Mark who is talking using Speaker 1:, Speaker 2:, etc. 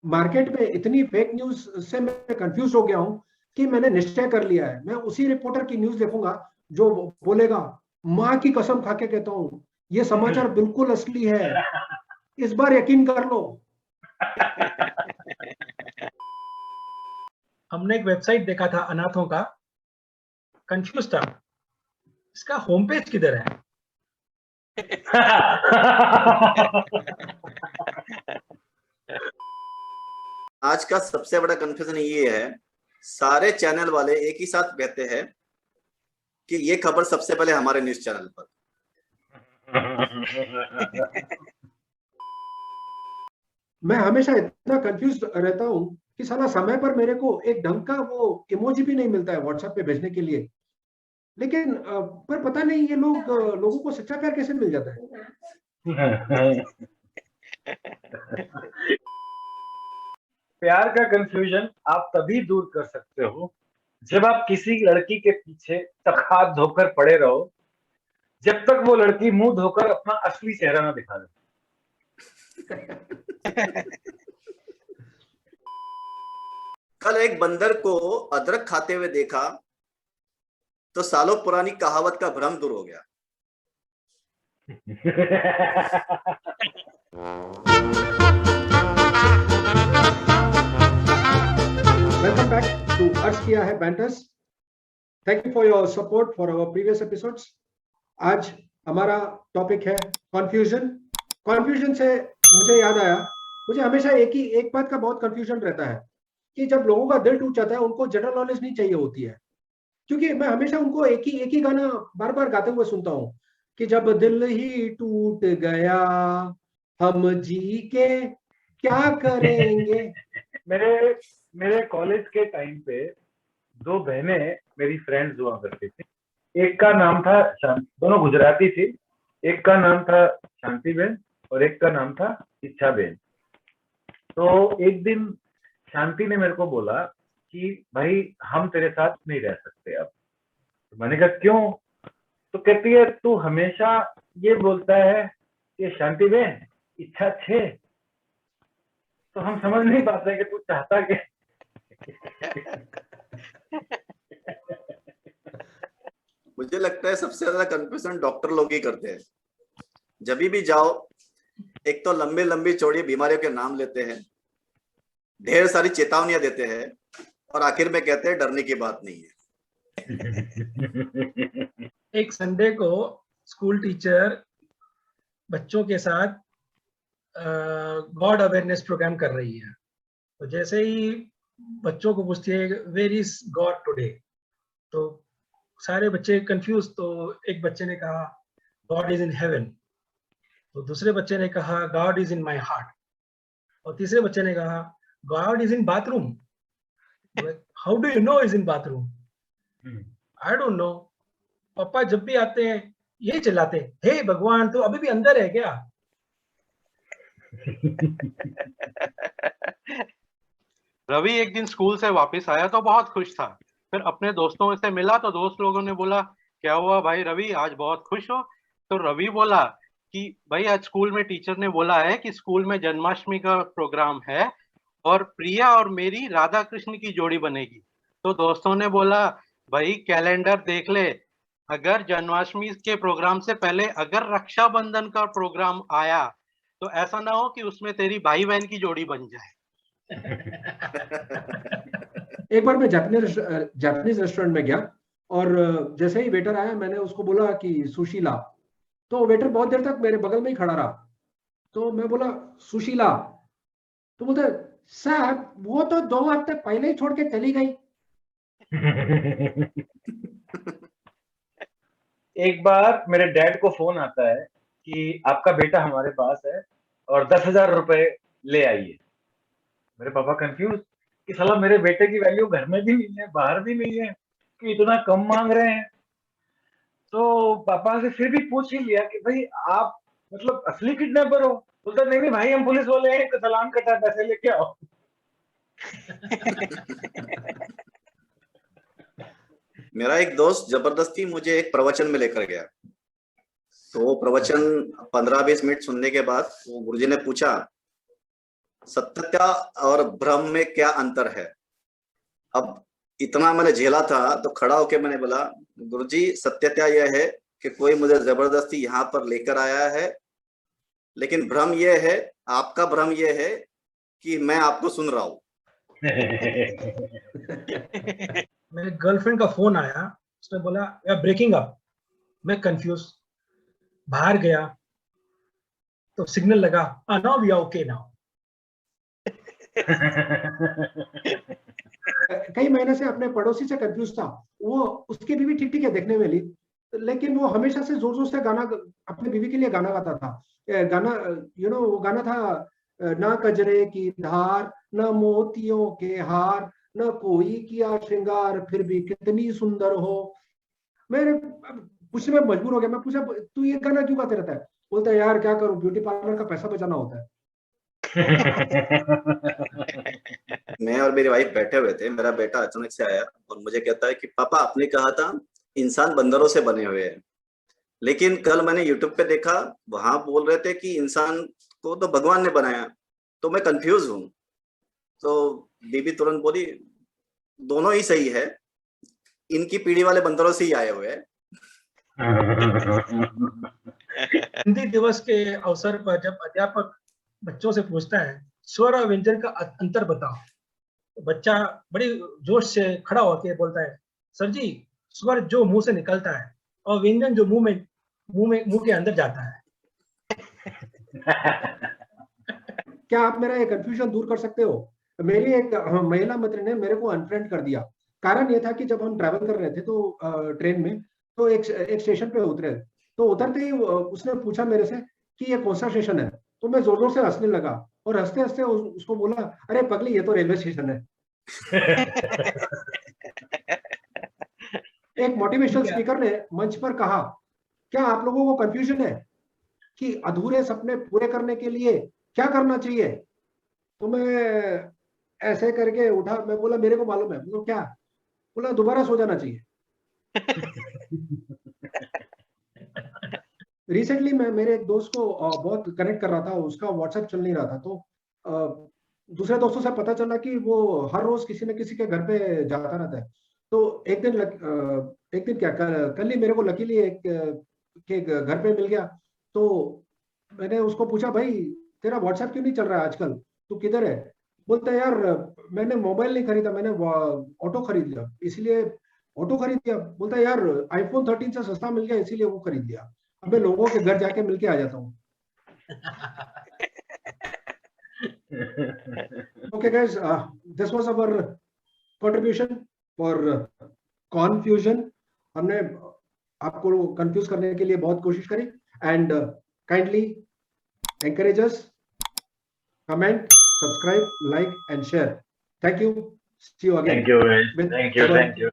Speaker 1: Market में इतनी fake news से मैं कंफ्यूज हो गया हूं कि मैंने निश्चय कर लिया है, मैं उसी रिपोर्टर की न्यूज देखूंगा जो बोलेगा माँ की कसम खा के कहता हूं ये समाचार बिल्कुल असली है, इस बार यकीन कर लो।
Speaker 2: हमने एक वेबसाइट देखा था अनाथों का, कंफ्यूज था, इसका होम पेज किधर है?
Speaker 3: आज का सबसे बड़ा कंफ्यूजन ये है, सारे चैनल वाले एक ही साथ कहते हैं कि ये खबर सबसे पहले हमारे न्यूज चैनल पर।
Speaker 1: मैं हमेशा इतना कंफ्यूज रहता हूं कि साला समय पर मेरे को एक ढंग का वो इमोजी भी नहीं मिलता है व्हाट्सएप पे भेजने के लिए, लेकिन पर पता नहीं ये लोगों को सच्चा प्यार कैसे मिल जाता है।
Speaker 4: प्यार का कंफ्यूजन आप तभी दूर कर सकते हो जब आप किसी लड़की के पीछे तक हाथ धोकर पड़े रहो जब तक वो लड़की मुंह धोकर अपना असली चेहरा ना दिखा दे।
Speaker 3: कल एक बंदर को अदरक खाते हुए देखा तो सालों पुरानी कहावत का भ्रम दूर हो गया।
Speaker 1: Welcome back to अर्ज किया है banters. Thank you for your support for our previous episodes. आज हमारा टॉपिक है कॉन्फ्यूजन। कॉन्फ्यूजन से मुझे याद आया, मुझे हमेशा एक बात का बहुत कन्फ्यूजन रहता है कि जब लोगों का दिल टूट जाता है उनको जनरल नॉलेज नहीं चाहिए होती है, क्योंकि मैं हमेशा उनको एक ही गाना बार बार गाते हुए सुनता हूँ कि जब दिल ही टूट गया हम जी के क्या करेंगे।
Speaker 4: मेरे कॉलेज के टाइम पे दो बहनें मेरी फ्रेंड्स हुआ करती थी। एक का नाम था दोनों गुजराती थी। एक का नाम था शांति बहन और एक का नाम था इच्छा बहन। तो एक दिन शांति ने मेरे को बोला कि भाई हम तेरे साथ नहीं रह सकते अब। तो मैंने कहा क्यों? तो कहती है तू हमेशा ये बोलता है कि शांति बहन इच्छा छे, तो हम समझ नहीं पाते कि तू चाहता क्या।
Speaker 3: मुझे लगता है सबसे ज्यादा कंफ्यूजन डॉक्टर लोग ही करते हैं। जब भी जाओ एक तो लंबी लंबी चौड़ी बीमारियों के नाम लेते हैं, ढेर सारी चेतावनियां देते हैं और आखिर में कहते हैं डरने की बात नहीं है।
Speaker 2: एक संडे को स्कूल टीचर बच्चों के साथ गॉड अवेयरनेस प्रोग्राम कर रही है। तो जैसे ही बच्चों को पूछती है वेयर इज गॉड टुडे, तो सारे बच्चे कंफ्यूज। तो एक बच्चे ने कहा गॉड इज इन हेवन, तो दूसरे बच्चे ने कहा God is in my heart, और तीसरे बच्चे ने कहा God is in bathroom. How do you know is in bathroom? I don't know, पापा जब भी आते हैं यही चिल्लाते हे भगवान तो अभी भी अंदर है क्या?
Speaker 5: रवि एक दिन स्कूल से वापस आया तो बहुत खुश था। फिर अपने दोस्तों से मिला तो दोस्त लोगों ने बोला क्या हुआ भाई रवि, आज बहुत खुश हो? तो रवि बोला कि भाई आज स्कूल में टीचर ने बोला है कि स्कूल में जन्माष्टमी का प्रोग्राम है और प्रिया और मेरी राधा कृष्ण की जोड़ी बनेगी। तो दोस्तों ने बोला भाई कैलेंडर देख ले, अगर जन्माष्टमी के प्रोग्राम से पहले अगर रक्षाबंधन का प्रोग्राम आया तो ऐसा ना हो कि उसमें तेरी भाई बहन की जोड़ी बन जाए।
Speaker 1: एक बार मैं जापानीज रेस्टोरेंट में गया और जैसे ही वेटर आया मैंने उसको बोला कि सुशी ला, तो वेटर बहुत देर तक मेरे बगल में ही खड़ा रहा। तो मैं बोला सुशी ला, तो बोलते साहब वो तो 2 हफ्ते पहले ही छोड़ के चली गई।
Speaker 4: एक बार मेरे डैड को फोन आता है कि आपका बेटा हमारे पास है और 10,000 रुपए ले आइए। मेरे पापा कंफ्यूज कि साला मेरे बेटे की वैल्यू घर में भी नहीं है बाहर भी नहीं है कि इतना कम मांग रहे हैं। तो पापा से फिर भी पूछ ही लिया कि भाई आप मतलब असली किडनैपर हो? बोलता नहीं नहीं भाई हम पुलिस वाले हैं, तो चालान कटा पैसे लेके आओ।
Speaker 3: मेरा एक दोस्त जबरदस्ती मुझे एक प्रवचन में लेकर गया। तो वो प्रवचन 15-20 मिनट सुनने के बाद वो गुरुजी ने पूछा सत्यता और भ्रम में क्या अंतर है। अब इतना मैंने झेला था तो खड़ा होके मैंने बोला, गुरुजी सत्यता यह है कि कोई मुझे जबरदस्ती यहाँ पर लेकर आया है, लेकिन भ्रम यह है, आपका भ्रम यह है कि मैं आपको सुन रहा हूँ।
Speaker 2: मेरे गर्लफ्रेंड का फोन आया, उसने बोला वी आर ब्रेकिंग अप। मैं कंफ्यूज, बाहर गया तो सिग्नल लगा, now we are okay now.
Speaker 1: कई महीने से अपने पड़ोसी से कंफ्यूज था। वो उसकी बीवी ठीक ठीक है देखने में ली, लेकिन वो हमेशा से जोर जोर से गाना अपनी बीवी के लिए गाना गाता था। गाना वो गाना था, ना कजरे की धार, ना मोतियों के हार, न कोई किया श्रृंगार, फिर भी कितनी सुंदर हो। मैंने पूछने में मजबूर हो गया। मैं पूछा, तू ये गाना क्यों गाते रहता है? बोलता है, यार क्या करूं, ब्यूटी पार्लर का पैसा बचाना होता है।
Speaker 3: मैं और मेरी वाइफ बैठे हुए थे, मेरा बेटा अचानक से आया और मुझे कहता है कि पापा आपने कहा था इंसान बंदरों से बने हुए हैं, लेकिन कल मैंने यूट्यूब पे देखा, वहां बोल रहे थे कि इंसान को तो भगवान ने बनाया, तो मैं कंफ्यूज हूँ। तो बीबी तुरंत बोली, दोनों ही सही है, इनकी पीढ़ी वाले बंदरों से ही आए हुए हैं।
Speaker 2: हिंदी दिवस के अवसर पर जब अध्यापक बच्चों से पूछता है स्वर और व्यंजन का अंतर बताओ, तो बच्चा बड़ी जोश से खड़ा होकर बोलता है, सर जी स्वर जो मुंह से निकलता है और व्यंजन जो मुंह के अंदर जाता है।
Speaker 1: क्या आप मेरा ये कंफ्यूजन दूर कर सकते हो? मेरी एक महिला मित्र ने मेरे को अनफ्रेंड कर दिया। कारण ये था कि जब हम ट्रैवल कर रहे थे तो ट्रेन में, तो एक स्टेशन पे उतरे, तो उतरते ही उसने पूछा मेरे से कि ये कौन सा स्टेशन है। तो मैं जोर जोर से हंसने लगा और हंसते हंसते उसको बोला, अरे पगली ये तो रेलवे स्टेशन है। एक मोटिवेशनल स्पीकर ने मंच पर कहा, क्या आप लोगों को कंफ्यूजन है कि अधूरे सपने पूरे करने के लिए क्या करना चाहिए? तो मैं ऐसे करके उठा, मैं बोला मेरे को मालूम है। बोला क्या? बोला दोबारा सो जाना चाहिए। रिसेंटली मैं मेरे एक दोस्त को बहुत कनेक्ट कर रहा था, उसका व्हाट्सएप चल नहीं रहा था, तो दूसरे दोस्तों से पता चला कि वो हर रोज किसी न किसी के घर पे जाता रहता है। तो एक दिन क्या, कल ही मेरे को लकीली एक के घर पे मिल गया। तो मैंने उसको पूछा, भाई तेरा व्हाट्सएप क्यों नहीं चल रहा है आजकल, तू किधर है? बोलता है, यार मैंने मोबाइल नहीं खरीदा, मैंने ऑटो खरीद लिया, इसलिए ऑटो खरीद लिया। बोलता है, यार आईफोन 13 से सस्ता मिल गया इसीलिए वो खरीद लिया। अब मैं लोगों के घर जाके मिलके आ जाता हूँ। Okay guys, this was our contribution for confusion. हमने आपको कंफ्यूज करने के लिए बहुत कोशिश करी, and kindly encourage us, comment, subscribe, like and share. Thank you. See you again.
Speaker 4: Thank you, guys.
Speaker 1: with
Speaker 4: Thank you.
Speaker 1: our
Speaker 4: Thank you.